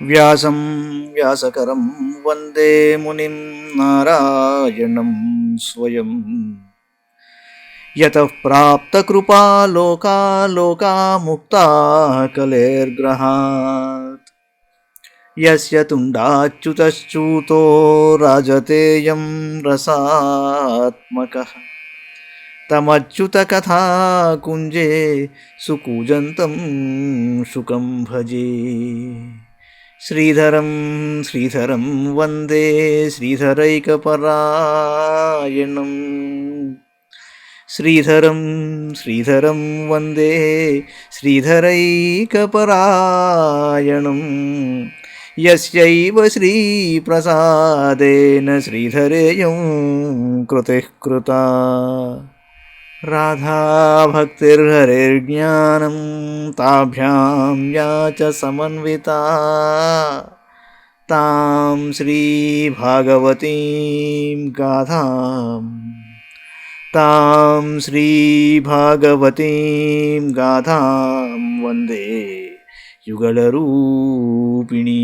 వ్యాసం వ్యాసకరం వందే మునిం నారాయణం స్వయం. యతః ప్రాప్తకృపా లోకా లోకా ముక్తా కలేర్గ్రహాత్. యస్య తుండాచ్యుతశ్చ్యుతో రాజతేయం రసాత్మకః. తమచ్యుతకథా కుంజే సుకూజంతం శుకం భజే. శ్రీధరం శ్రీధరం వందే శ్రీధరైకపరాయణం. శ్రీధరం శ్రీధరం వందే శ్రీధరైకపరాయణం. యస్యైవ శ్రీప్రసాదేన శ్రీధరేయం కృతిః కృతా. రాధాభక్తిర్హరిర్జ్ఞానం తాభ్యాం యా చ సమన్వితా. తాం శ్రీభాగవతీం గాథాం వందే యుగళరూపిణీ.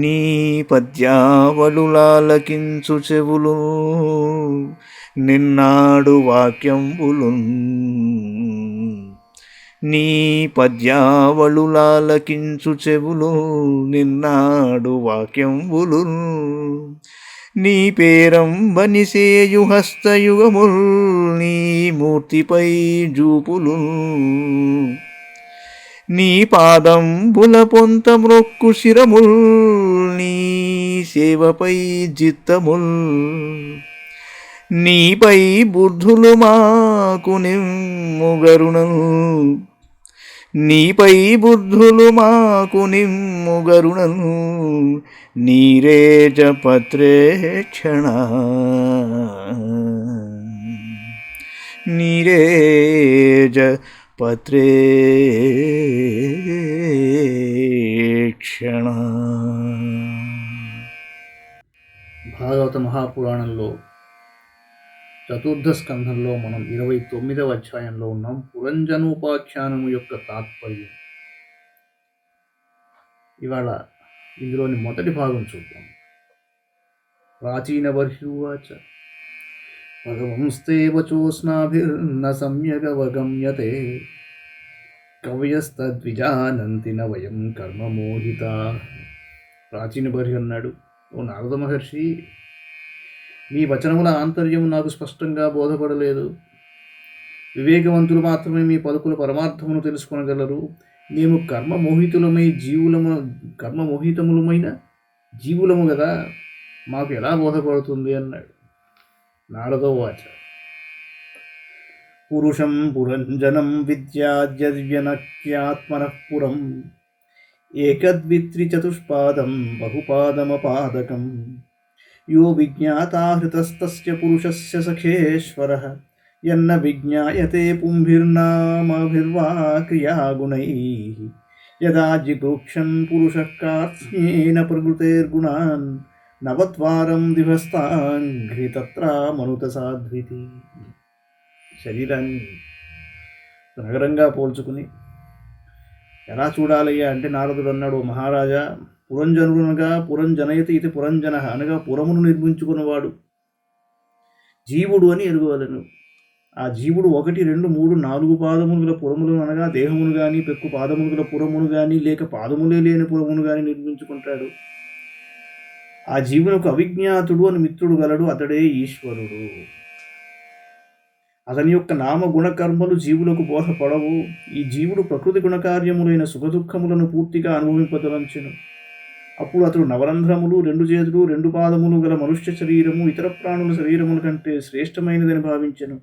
నీ పద్యావళులాలకించు చెవులు నిన్నాడు వాక్యంబులు. నీ పద్యావళులాలకించు చెవులు నిన్నాడు వాక్యంబులు. నీ పేరంబనిసేయు హస్తయుగముల్ నీ మూర్తిపై జూపులు. నీ పాదంబుల పొంత మ్రొక్కు శిరముల్ నీ సేవపై జిత్తముల్. నీపై బుద్ధులు మాకు నిమ్ముగరుణం. నీపై బుద్ధులు మాకు నిమ్ముగరుణం. నీరేజ పత్రేక్షణ నీరేజ పత్రేక్షణ. భాగవత మహాపురాణంలో చతుర్థ స్కంధంలో మనం 29వ అధ్యాయంలో ఉన్నాం. పురంజనోపాఖ్యానము యొక్క తాత్పర్యం. ఇవాళ ఇందులోని మొదటి భాగం చూద్దాం. ప్రాచీన బర్హ్యువాచ భగవంస్తే వచోస్నాభిర్న సమ్యగవగమ్యతే కవయస్తద్విజానంతి న వయం కర్మమోహిత. ప్రాచీన బర్హి అన్నాడు, ఓ నారద మహర్షి, మీ వచనముల ఆంతర్యము నాకు స్పష్టంగా బోధపడలేదు. వివేకవంతులు మాత్రమే మీ పలుకుల పరమార్థమును తెలుసుకొనగలరు. మేము కర్మమోహితములమైన జీవులము కదా, మాకు ఎలా బోధపడుతుంది అన్నాడు. నారదోవాచ పురుషం పురంజనం విద్యాద్యవ్యనక్యాత్మనః పురం ఏకద్విత్రిచతుష్పాదం బహుపాదమపాదకం. యో విజ్ఞాతాహృతస్తస్య పురుషస్య సఖేశ్వరః యన్న విజ్ఞాయతే పుంభిర్నామభిర్వా క్రియాగుణైః. యదా జిగృక్షన్ పురుషః కార్త్స్యేన ప్రకృతేర్గుణాన్ నవద్వారం దివస్తాంఘ్రి తత్రా మనుత సాధ్వితి. శరీరాన్ని నగరంగా పోల్చుకుని ఎలా చూడాలయ్యా అంటే నారదుడు అన్నాడు, మహారాజా, పురంజనుడనగా పురంజనయతి ఇది పురంజన అనగా పురమును నిర్మించుకున్నవాడు జీవుడు అని ఎరుగవలను. ఆ జీవుడు 1, 2, 3, 4 పాదములు గల పురములను అనగా దేహమును గాని, పెక్కు పాదములు గల పురమును గాని, లేక పాదములే లేని పురమును గాని నిర్మించుకుంటాడు. ఆ జీవునకు అవిజ్ఞాతుడు అని మిత్రుడు గలడు, అతడే ఈశ్వరుడు. అతని యొక్క నామ గుణకర్మలు జీవులకు బోధపడవు. ఈ జీవుడు ప్రకృతి గుణకార్యములైన సుఖదుఖములను పూర్తిగా అనుభవింపదలంచెను. అప్పుడు అతడు నవరంధ్రములు, 2 చేతులు, 2 పాదములు గల మనుష్య శరీరము ఇతర ప్రాణుల శరీరముల కంటే శ్రేష్టమైనదని భావించెను.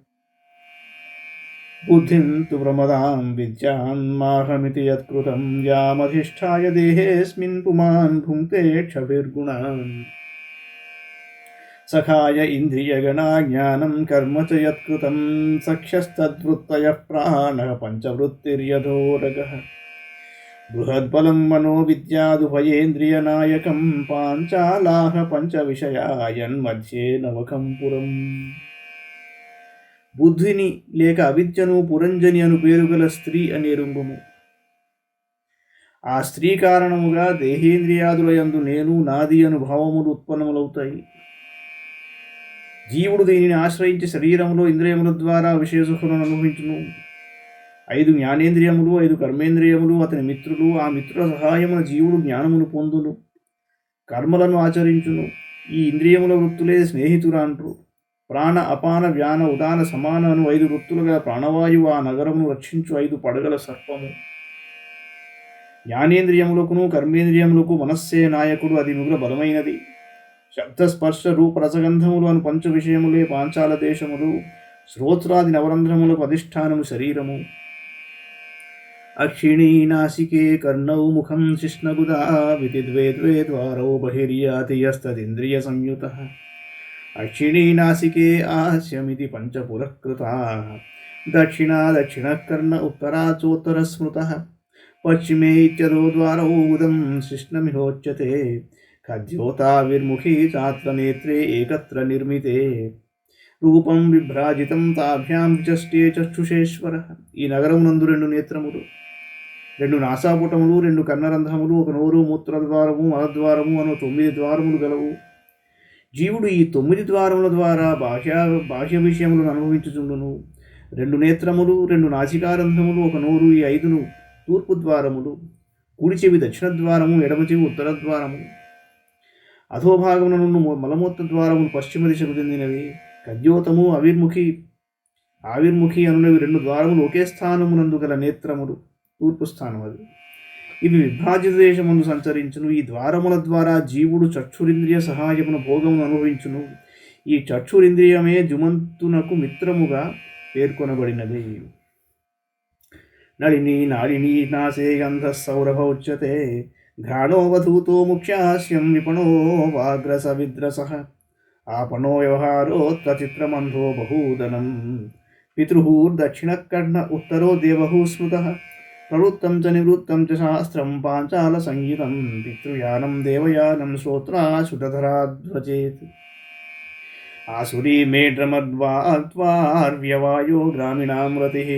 బుద్ధిం తు ప్రమదాం విద్యాన్ మాహమితి యత్కృతం యామధిష్ఠాయ దేహేస్మిన్ పుమాన్ భుంక్తే క్షభిర్గుణాన్. సఖాయ ఇంద్రియగణా జ్ఞానం కర్మ చ యత్కృతం సఖ్యస్తద్వృత్తయః ప్రాణః పంచవృత్తిర్యథోరగః. బృహద్బలం మనోవిద్యాదుభయేంద్రియనాయకం పాంచాలాహ పంచవిషయాయన్మధ్యే నవకం పురం. బుద్ధిని లేక అవిద్యను పురంజని అను పేరు గల స్త్రీ అని ఎరుంగుము. ఆ స్త్రీ కారణముగా దేహేంద్రియాదులయందు నేను నాది అను భావములు ఉత్పన్నములవుతాయి. జీవుడు దీనిని ఆశ్రయించి శరీరములో ఇంద్రియముల ద్వారా విషయ సుఖములను అనుభవించును. 5 జ్ఞానేంద్రియములు 5 కర్మేంద్రియములు అతని మిత్రులు. ఆ మిత్రుల సహాయమున జీవుడు జ్ఞానమును పొందును, కర్మలను ఆచరించును. ఈ ఇంద్రియముల వృత్తులే స్నేహితురాండ్రు. ప్రాణ అపాన వ్యాన ఉదాన సమాన అను 5 వృత్తులుగా ప్రాణవాయువు ఆ నగరమును రక్షించు 5 పడగల సర్పము. జ్ఞానేంద్రియములకును కర్మేంద్రియములకు మనస్సే నాయకుడు, అది మిగుల బలమైనది. శబ్దస్పర్శ రూప రసగంధములు అను పంచ విషయములే పాంచాల దేశములు. శ్రోత్రాది నవరంధ్రములకు అధిష్టానము శరీరము. అక్షిణీ నాసికే కర్ణౌ ముఖం శిష్ణగుదా విదిద్వేద్వే ద్వారౌ బహిర్యాతి యస్తదింద్రియ సంయుత. అక్షిణీ నాసికే ఆస్యమితి పంచపురఃకృతా. దక్షిణా దక్షిణకర్ణ ఉత్తరా చోత్తర స్మృత. పశ్చిమే ఇత్యదో ద్వారౌ ఉదం శిష్ణమిహోచ్యతే. ఖద్యోతావిర్ముఖీ చాత్ర నేత్రే ఏకత్ర నిర్మితే. రూపం విభ్రాజితం తాభ్యాం విచష్టే చక్షుషేశ్వర. ఈ నగరమునందు 2 నేత్రములు, 2 నాసాపుటములు, 2 కర్ణరంధ్రములు, 1 నోరు, మూత్రద్వారము, మలద్వారము అను 9 ద్వారములు గలవు. జీవుడు ఈ 9 ద్వారముల ద్వారా బాహ్య విషయములను అనుభవించుచుండును. 2 నేత్రములు, 2 నాసికారంధ్రములు, 1 నోరు, ఈ 5 తూర్పు ద్వారములు. కుడి చెవి దక్షిణ ద్వారము, ఎడమ చెవి ఉత్తర ద్వారము. అధోభాగమున మలమూత్ర ద్వారములు పశ్చిమ దిశకు చెందినవి. కద్యోతము ఆవిర్ముఖి అనునవి 2 ద్వారములు ఒకే స్థానమునందు గల నేత్రములు, తూర్పు స్థానం అది. ఇవి విభ్రాజిత దేశమును సంచరించును. ఈ ద్వారముల ద్వారా జీవుడు చక్షురింద్రియ సహాయమున భోగమును అనుభవించును. ఈ చక్షురింద్రియమే జుమంతునకు మిత్రముగా పేర్కొనబడినది. నళినీ నాళినీ నాసే గంధ సౌరభ ఉచ్యతే. ఘ్రాణోవధూతో ముఖ్యాస్యం విపణో వాగ్రస విద్రస. आपनो व्यवहारोऽत्र चित्रमन्धो बहूदनं. पितृर्दक्षिणकर्ण उत्तरो देवः स्मृतः. प्रवृत्तं च निवृत्तं च शास्त्रं पाञ्चालसंहितं. पितृयानं देवयानं श्रोत्राशुतधराध्वजेत्. आसुरी मेढ्रमद्वार्व्यवायो ग्रामीणां रतिः.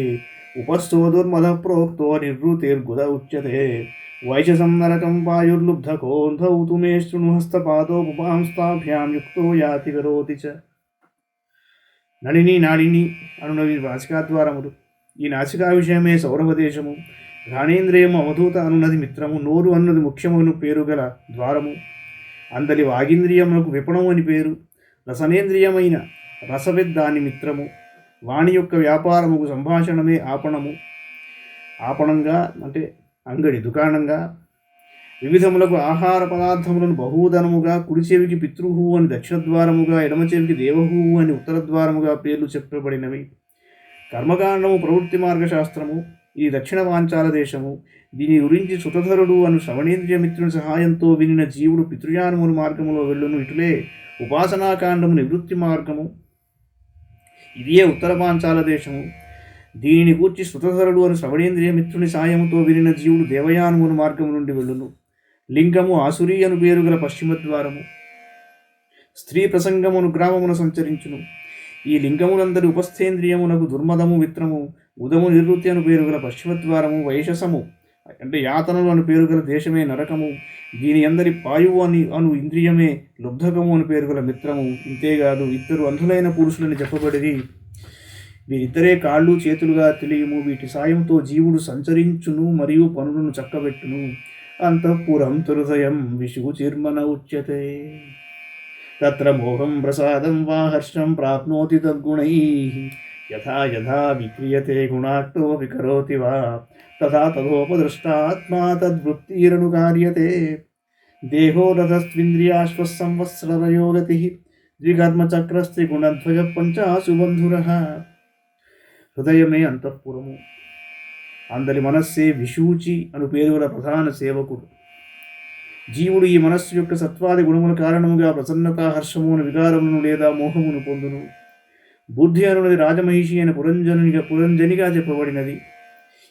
उपस्थो दुर्मदः प्रोक्तो निर्वृतिर्गुद उच्यते. वैशसं नरकं वायुर्लुब्धकोऽन्धौ तु मे शृणुहस्तपादो पुपांस्ताभ्यां युक्तो याति करोति च. నళిని నాళిని అనునవి నాసికాద్వారములు. ఈ నాసికా విషయమే సౌరభదేశము. ఘ్రాణేంద్రియము అవధూత అనున్నది మిత్రము. నోరు అన్నది ముఖ్యమును పేరు గల ద్వారము. అందలి వాగింద్రియములకు విపణము అని పేరు. రసనేంద్రియమైన రసవిద్ దాని మిత్రము. వాణి యొక్క వ్యాపారముకు సంభాషణమే ఆపణము. ఆపణంగా అంటే అంగడి, దుకాణంగా. వివిధములకు ఆహార పదార్థములను బహూదనముగా, కుడి చెవికి పితృహు అని దక్షిణద్వారముగా, ఎడమ చెవికి దేవహు అని ఉత్తరద్వారముగా పేర్లు చెప్పబడినవి. కర్మకాండము ప్రవృత్తి మార్గశాస్త్రము. ఈ దక్షిణ పాంచాల దేశము. దీని గురించి సుతధరుడు అను శ్రవణేంద్రియ మిత్రుని సహాయంతో వినిన జీవుడు పితృయానమును మార్గములో వెళ్ళును. ఇటులే ఉపాసనాకాండము నివృత్తి మార్గము. ఇదియే ఉత్తర పాంచాల దేశము. దీనిని గూర్చి శృతధరుడు అని శ్రవణేంద్రియ మిత్రుని సాయముతో వినిన జీవుడు దేవయానమును మార్గము నుండి వెళ్ళును. లింగము ఆసురీ అను పేరు గల పశ్చిమద్వారము. స్త్రీ ప్రసంగమును గ్రామమును సంచరించును. ఈ లింగములందరి ఉపస్థేంద్రియమునకు దుర్మదము మిత్రము. ఉదము నివృత్తి అను పేరు గల పశ్చిమద్వారము. వైశసము అంటే యాతనలు అను పేరు గల దేశమే నరకము. దీని అందరి పాయువు అను ఇంద్రియమే లుబ్ధకము అని పేరు గల మిత్రము. ఇంతేకాదు 2 అంధులైన పురుషులని చెప్పబడిరి. వీరిద్దరే కాళ్ళు చేతులుగా తెలియము. వీటి సాయంతో జీవుడు సంచరించును మరియు పనులను చక్కబెట్టును. అంతఃపురం హృదయం విశుచిర్మన ఉచ్యతే. తత్ర మోహం ప్రసాదం వా హర్షం ప్రాప్నోతి తద్గుణైః. యథా యథా విక్రియతే గుణాక్తో వికరోతి వా తథా తథోపదృష్టాత్మా తద్వృత్తిరనుకార్యతే. దేహో రథస్త్వింద్రియాశ్వ సంవత్సరరయో గతిః. ద్వికర్మచక్రస్త్రిగుణధ్వజ పంచాసు బంధురః. హృదయమే అంతఃపురము. అందరి మనస్సే విశూచి అను పేరు గల ప్రధాన సేవకుడు. జీవుడు ఈ మనస్సు యొక్క సత్వాది గుణముల కారణముగా ప్రసన్నత, హర్షము అను వికారమును లేదా మోహమును పొందును. బుద్ధి అనున్నది రాజమహిషి అయిన పురంజనిగా చెప్పబడినది.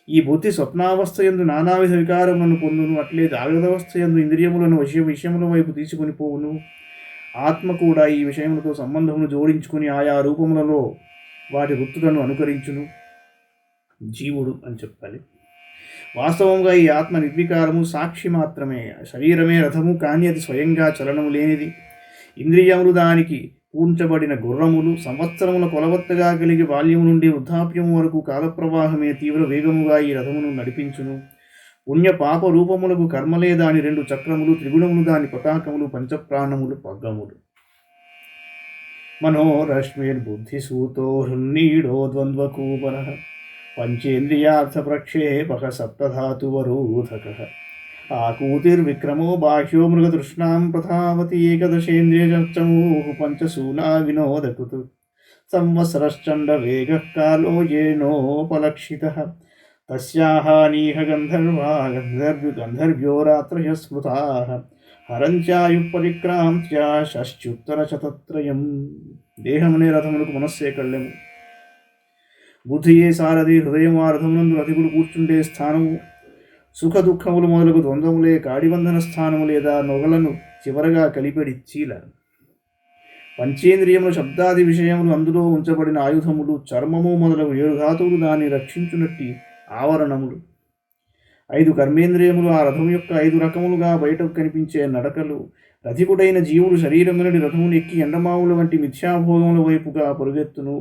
ఈ బుద్ధి స్వప్నావస్థ యందు నానావిధ వికారములను పొందును. అట్లే జాగ్రత్తవస్థ యందు ఇంద్రియములను విషయముల వైపు తీసుకుని పోవును. ఆత్మ కూడా ఈ విషయములతో సంబంధమును జోడించుకుని ఆయా రూపములలో వాటి వృత్తులను అనుకరించును. జీవుడు అని చెప్పాలి. వాస్తవంగా ఈ ఆత్మ నిర్వికారము, సాక్షి మాత్రమే. శరీరమే రథము, కానీ అది స్వయంగా చలనము లేనిది. ఇంద్రియములు దానికి పూంచబడిన గుర్రములు. సంవత్సరముల కొలవత్తగా కలిగి బాల్యము నుండి వృద్ధాప్యము వరకు కాలప్రవాహమే తీవ్ర వేగముగా ఈ రథమును నడిపించును. పుణ్య పాప రూపములకు కర్మలే దాని 2 చక్రములు, త్రిగుణములు దాని పతాకములు, పంచప్రాణములు పగ్గములు. మనోరశ్మిర్బుద్ధిసూతో హృన్నీడో ద్వంద్వకూపర పంచేంద్రియార్థ ప్రక్షేపక సప్తధాతువరూధక ఆకూతిర్విక్రమో బాహ్యో మృగతృష్ణాం ప్రథావతి ఏకదశేంద్రియచమూః పంచశూలా వినోదకృతు సంవత్సరశ్చండ వేగః కాలో येनोपलक्षितः తస్యాః నీహ గంధర్వ్యో రాత్రయః స్మృతాః హరంచాయుః పరిక్రాంత్య షష్ట్యుత్తరశతత్రయం. దేహమనే రథములకు మనస్సే కళ్ళెము, బుద్ధియే సారథి, హృదయం ఆ రథమునందు రథికుడు కూర్చుండే స్థానము. సుఖ దుఃఖములు మొదలగు ద్వంద్వములే కాడిబంధన స్థానము లేదా నొగలను చివరగా కలిపెడి చీల. పంచేంద్రియములు, శబ్దాది విషయములు, అందులో ఉంచబడిన ఆయుధములు, చర్మము మొదలగు 7 ధాతువులు దాన్ని రక్షించునట్టి ఆవరణములు. 5 కర్మేంద్రియములు, ఆ రథము యొక్క 5 రకములుగా బయటకు కనిపించే నడకలు. రథికుడైన జీవుడు శరీరమునడి రథమును ఎక్కి ఎండమావుల వంటి మిథ్యాభోగముల వైపుగా పరుగెత్తును.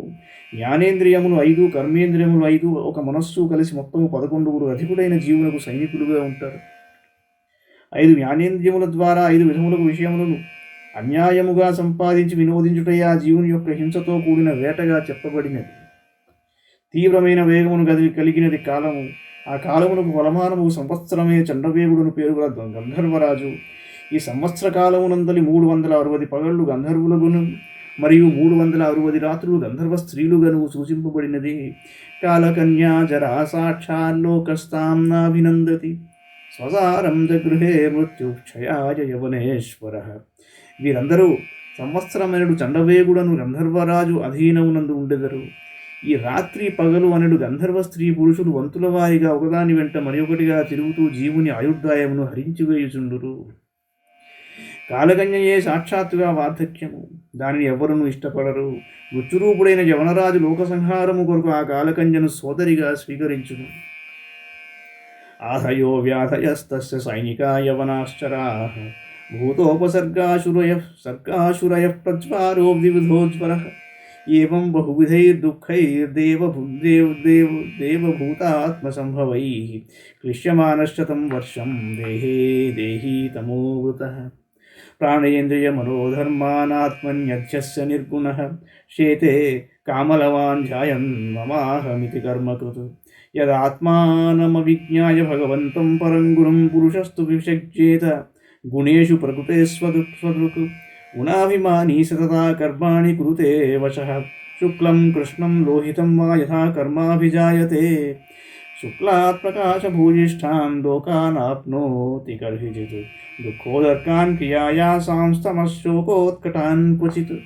జ్ఞానేంద్రియములు 5, కర్మేంద్రియములు 5, ఒక మనస్సు కలిసి మొత్తము 11 రథికుడైన జీవులకు సైనికులుగా ఉంటారు. 5 జ్ఞానేంద్రియముల ద్వారా 5 విధములకు విషయములను అన్యాయముగా సంపాదించి వినోదించుటయే ఆ జీవుని యొక్క హింసతో కూడిన వేటగా చెప్పబడినది. తీవ్రమైన వేగమును కలిగినది కాలము. ఆ కాలమునకు కొలమానము సంవత్సరమే. చండవేగుడును పేరుగల గంధర్వరాజు ఈ సంవత్సర కాలమునందలి 360 పగళ్ళు గంధర్వులగును మరియు 360 రాత్రులు గంధర్వ స్త్రీలుగాను సూచింపబడినది. కాలకన్యా జరా సాక్షాల్లోకస్తాం నాభినందతి స్వసారం జగృహే మృత్యుక్షయాయ యవనేశ్వర. వీరందరూ సంవత్సరమనడు చండవేగుడను గంధర్వరాజు అధీనమునందు ఉండెదరు. ఈ రాత్రి పగలు అనడు గంధర్వ స్త్రీ పురుషులు వంతుల వారిగా ఒకదాని వెంట మరొకటిగా తిరుగుతూ జీవుని ఆయుర్దాయమును హరించివేయుచుండురు. కాలకన్యయే సాక్షాత్తుగా వార్ధక్యము. దానిని ఎవరునూ ఇష్టపడరు. మృత్యురూపుడైన యవనరాజు లోక సంహారము కొరకు ఆ కాలకన్యను సోదరిగా స్వీకరించును. ఆధయో వ్యాధయస్తస్య సైనికా యవనాశ్చరాః భూతోపసర్గాశురయః ప్రజ్వారో వివిధోజ్వరః ఏవం బహువిధైర్దుఃఖైర్దేవభూతాత్మసంభవైః క్లిశ్యమానశ్చతం వర్షం దేహే దేహీ తమోవృతః. ప్రాణేంద్రియ మనోధర్మానాత్మన్యధ్యస్య నిర్గుణః శేతే కామలవాన్ ధ్యాయన్ మమాహమితి కర్మకృత్. యదాత్మానమవిజ్ఞాయ భగవంతం పరం గురుం పురుషస్తు విషజ్యేత గుణేషు ప్రకృతే స్వదృక్ గుణాభిమానీ సతతా కర్మాణి కురుతే వశః. శుక్లం కృష్ణం లోహితం వా యథా కర్మాభిజాయతే శుక్లాత్ ప్రకాశభూయిష్ఠాన్ లోకానాప్నోతి కర్హిచిత్ దుఃఖోదర్కాన్ క్రియాయాసాంస్తమశోకోత్కటాన్ క్వచిత్.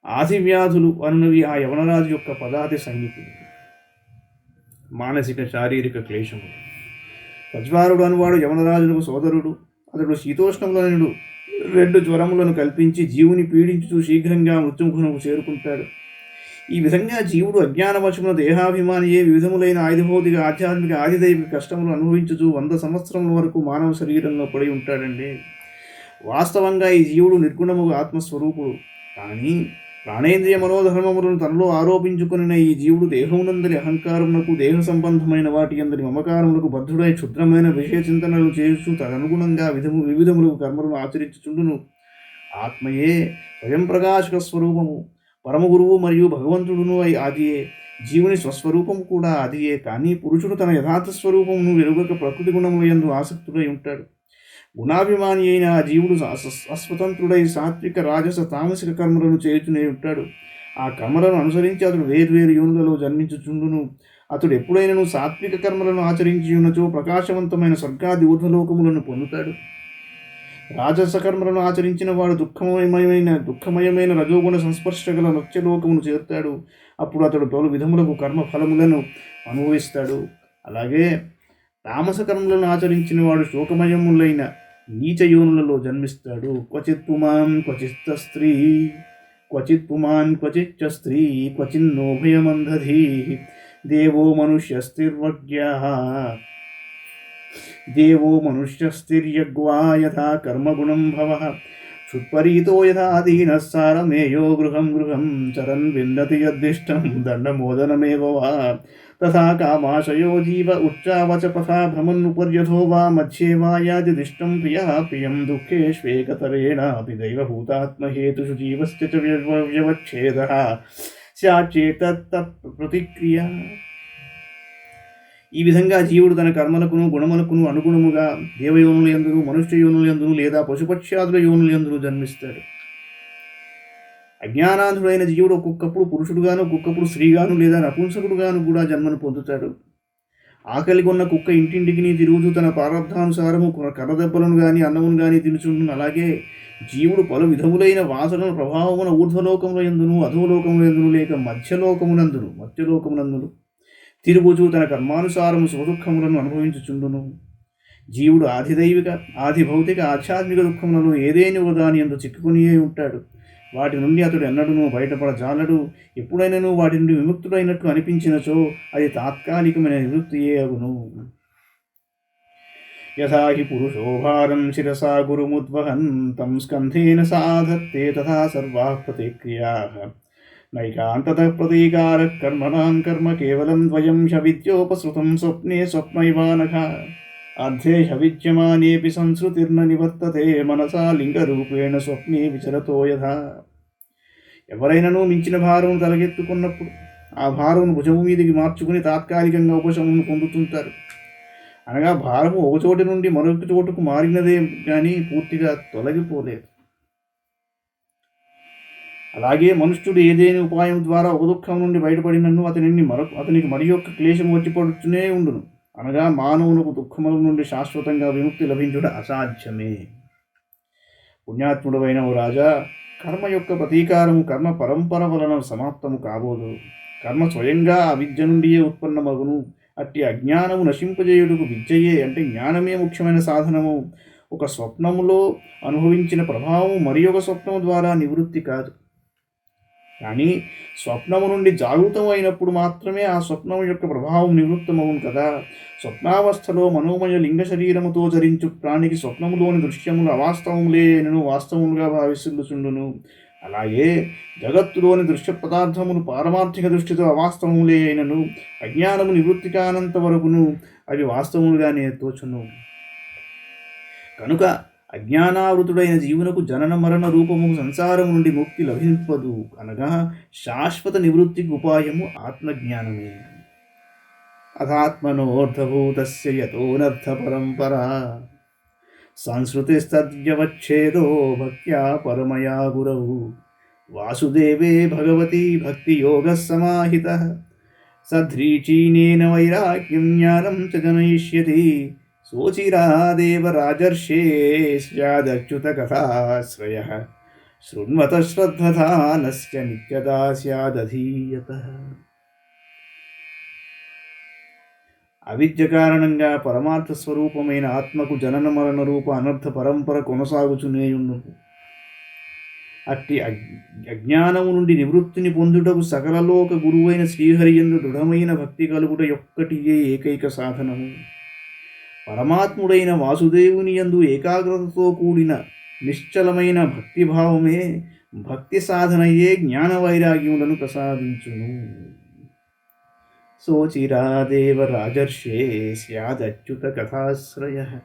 ఆదివ్యాధులు అనునవి ఆ యవనరాజు యొక్క పదాతి సైనికులు. మానసిక శారీరక క్లేశములు. ప్రజ్వారుడు అనువాడు యవనరాజులకు సోదరుడు. అతడు శీతోష్ణములను 2 జ్వరములను కల్పించి జీవుని పీడించుతూ శీఘ్రంగా మృత్యుముఖమునకు చేరుకుంటాడు. ఈ విధంగా జీవుడు అజ్ఞానవశమున దేహాభిమానియే వివిధములైన ఆయుధభౌతిక ఆధ్యాత్మిక ఆదిదైవిక కష్టములు అనుభవించుతూ 100 సంవత్సరముల వరకు మానవ శరీరంలో పడి ఉంటాడండి. వాస్తవంగా ఈ జీవుడు నిర్గుణముగా ఆత్మస్వరూపుడు. కానీ ప్రాణేంద్రియ మనోధర్మములను తనలో ఆరోపించుకున్న ఈ జీవుడు దేహమునందరి అహంకారమునకు, దేహ సంబంధమైన వాటి అందరి మమకారములకు బద్ధుడై క్షుద్రమైన విషయ చింతనలు చేస్తూ తదనుగుణంగా వివిధములకు కర్మలను ఆచరించుచుండును. ఆత్మయే స్వయం ప్రకాశక స్వరూపము. పరమగురువు మరియు భగవంతుడును ఆదియే. జీవుని స్వస్వరూపము కూడా ఆదియే. కానీ పురుషుడు తన యథార్థ స్వరూపమును వెలుగక ప్రకృతి గుణములందు ఆసక్తుడై ఉంటాడు. గుణాభిమాని అయిన ఆ జీవుడు అస్వతంత్రుడై సాత్విక, రాజస, తామసిక కర్మలను చేయుచునే ఉంటాడు. ఆ కర్మలను అనుసరించి అతడు వేర్వేరు యోనులలో జన్మించుచుండును. అతడు ఎప్పుడైనను సాత్విక కర్మలను ఆచరించి ఉన్నచో ప్రకాశవంతమైన స్వర్గాది ఊర్ధ్వలోకములను పొందుతాడు. రాజస కర్మలను ఆచరించిన వాడు దుఃఖమయమైన రజోగుణ సంస్పర్శ గల నృత్యలోకమును చేరుతాడు. అప్పుడు అతడు పలు విధములకు కర్మ ఫలములను అనుభవిస్తాడు. అలాగే తామస కర్మలను ఆచరించిన వాడు శోకమయములైన నీచ యోనులలో జన్మిస్తాడు. క్వచిత్ పుమాన్ క్వచిత్ స్త్రీ క్వచిన్నోభయమంధధీ దేవో మనుష్యస్తిర్యగ్వా యథా కర్మగుణం భవః క్షుత్పరీతో యథా దీనః సారమేయో గృహం గృహం చరన్ విందతి యద్దిష్టం దండమోదనమేవ వా తథా కామాశయో జీవ ఉచ్చావచ పథా భ్రమన్నుపర్యథో వా మధ్యే వా యాదిదిష్టం ప్రియః ప్రియం దుఃఖేష్వేకతరేణాపి దైవభూతాత్మహేతుషు జీవస్య చ వ్యవచ్ఛేదః స్యాచ్చేతత్ ప్రతిక్రియ. ఈ విధంగా జీవుడు తన కర్మలకును గుణములకును అనుగుణముగా దేవయోనుల యందును మనుష్య యోనుల యందును లేదా పశుపక్ష్యాదుల యోనుల యందును జన్మిస్తాడు. అజ్ఞానాంధుడైన జీవుడు ఒక్కొక్కప్పుడు పురుషుడుగాను ఒక్కొక్కప్పుడు స్త్రీగాను లేదా నపుంసకుడుగాను కూడా జన్మను పొందుతాడు. ఆకలిగొన్న కుక్క ఇంటింటికి తిరుగుతూ తన ప్రారంధానుసారము కర్రదెబ్బలను గాని అన్నమును గాని తినుచుండును. అలాగే జీవుడు పలు విధములైన వాసనల ప్రభావమున ఊర్ధ్వలోకముల యందును అధోలోకముల యందును లేక మధ్యలోకమునందును తిరుగుచూ తన కర్మానుసారము సుఖదుఖములను అనుభవించుచుండును. జీవుడు ఆధిదైవిక ఆధిభౌతిక ఆధ్యాత్మిక దుఃఖములను ఏదేని ఒకదాని యందు చిక్కుకునియే ఉంటాడు. వాటి నుండి అతడు ఎన్నడూనూ బయటపడజాలడు. ఎప్పుడైనను వాటి నుండి విముక్తుడైనట్లు అనిపించినచో అది తాత్కాలికమైన నివృత్తియే అగును. యథా హి పురుషో భారం శిరసా గురుముద్వహన్ తం స్కంధేన సాధత్తే తథా సర్వాః ప్రతిక్రియాః నైకాంతతః ప్రతీకారః కర్మణాం కర్మ కేవలం ద్వయం శవిద్యోపసృతం స్వప్నే స్వప్నైవానఘ అర్థే శవిద్యమానేపి సంశ్రుతిర్న నివర్తతే మనసా లింగరూపేణ స్వప్నే విచరతో యథా. ఎవరైనాను మించిన భారమును తలకెత్తుకున్నప్పుడు ఆ భారమును భుజము మీదికి మార్చుకుని తాత్కాలికంగా ఉపశమనం పొందుతుంటారు. అనగా భారము ఒక చోటు నుండి మరొక చోటుకు మారినదే కానీ పూర్తిగా తొలగిపోలేదు. అలాగే మనుష్యుడు ఏదేని ఉపాయం ద్వారా ఒక దుఃఖం నుండి బయటపడినను అతనికి మరి యొక్క క్లేశం వచ్చి పడుతూనే ఉండును. అనగా మానవునకు దుఃఖముల నుండి శాశ్వతంగా విముక్తి లభించుట అసాధ్యమే. పుణ్యాత్ముడైన ఓ రాజా, కర్మ యొక్క ప్రతీకారము కర్మ పరంపర వలన సమాప్తము కాబోదు. కర్మ స్వయంగా ఆ విద్య నుండియే ఉత్పన్నమగును. అట్టి అజ్ఞానము నశింపజేయుటకు విద్యయే అంటే జ్ఞానమే ముఖ్యమైన సాధనము. ఒక స్వప్నములో అనుభవించిన ప్రభావము మరి ఒక స్వప్నము ద్వారా నివృత్తి కాదు. కానీ స్వప్నము నుండి జాగృతం అయినప్పుడు మాత్రమే ఆ స్వప్నము యొక్క ప్రభావం నివృత్తమవును కదా. స్వప్నావస్థలో మనోమయ లింగ శరీరముతో ధరించు ప్రాణికి స్వప్నములోని దృశ్యములు అవాస్తవములే అయినను వాస్తవములుగా భావిస్తుండును. అలాగే జగత్తులోని దృశ్య పదార్థములు పారమార్థిక దృష్టితో అవాస్తవములే అయినను అజ్ఞానము నివృత్తి కానంత వరకును అవి వాస్తవములుగానే తోచును. కనుక అజ్ఞానావృతుడైన జీవునకు జనన మరణ రూపము సంసారం నుండి ముక్తి లభింపదు. అనగా శాశ్వత నివృత్తికి ఉపాయము ఆత్మజ్ఞానమే. అథాత్మనోర్ధభూతస్య యతోనర్థ పరంపరా సంస్కృతిస్తద్యవచ్ఛేదో భక్త్యా పరమయా గురౌ వాసుదేవే భగవతి భక్తియోగः సమాహితః సధ్రీచీనేన వైరాగ్యం జ్ఞానం చ జనయిష్యతి సోచిరాదేవ రాజర్షే స్యాదచ్యుత కథాశ్రయః శృణ్వత శ్రద్ధధానస్య నిత్యదా స్యాదధీయతః. అవిద్య కారణంగా పరమార్థ స్వరూపమైన ఆత్మకు జనన మరణ రూప అనర్థ పరంపర కొనసాగుచునేయుండు. అట్టి అజ్ఞానము నుండి నివృత్తిని పొందుటకు సకలలోక గురువైన శ్రీహరియందు దృఢమైన భక్తి కలుగుట యొక్కటియే ఏకైక సాధనము. పరమాత్ముడైన వాసుదేవుని యందు ఏకాగ్రతతో కూడిన నిశ్చలమైన భక్తిభావమే భక్తి సాధనయే జ్ఞాన వైరాగ్యములను ప్రసాదించును. సోచిరాదేవ రాజర్షే స్యాదచ్యుత కథాశ్రయః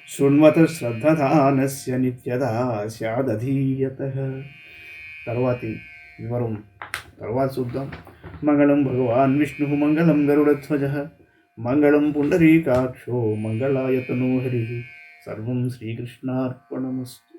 శృణ్వత శ్రద్ధధానస్య నిత్యదా స్యాదధీయతః. తర్వాతి వివరం తర్వాత చూద్దాం. మంగళం భగవాన్ విష్ణు మంగళం గరుడధ్వజ మంగళం పుండరీకాక్షో మంగళాయతనో హరి. సర్వం శ్రీకృష్ణార్పణమస్తు.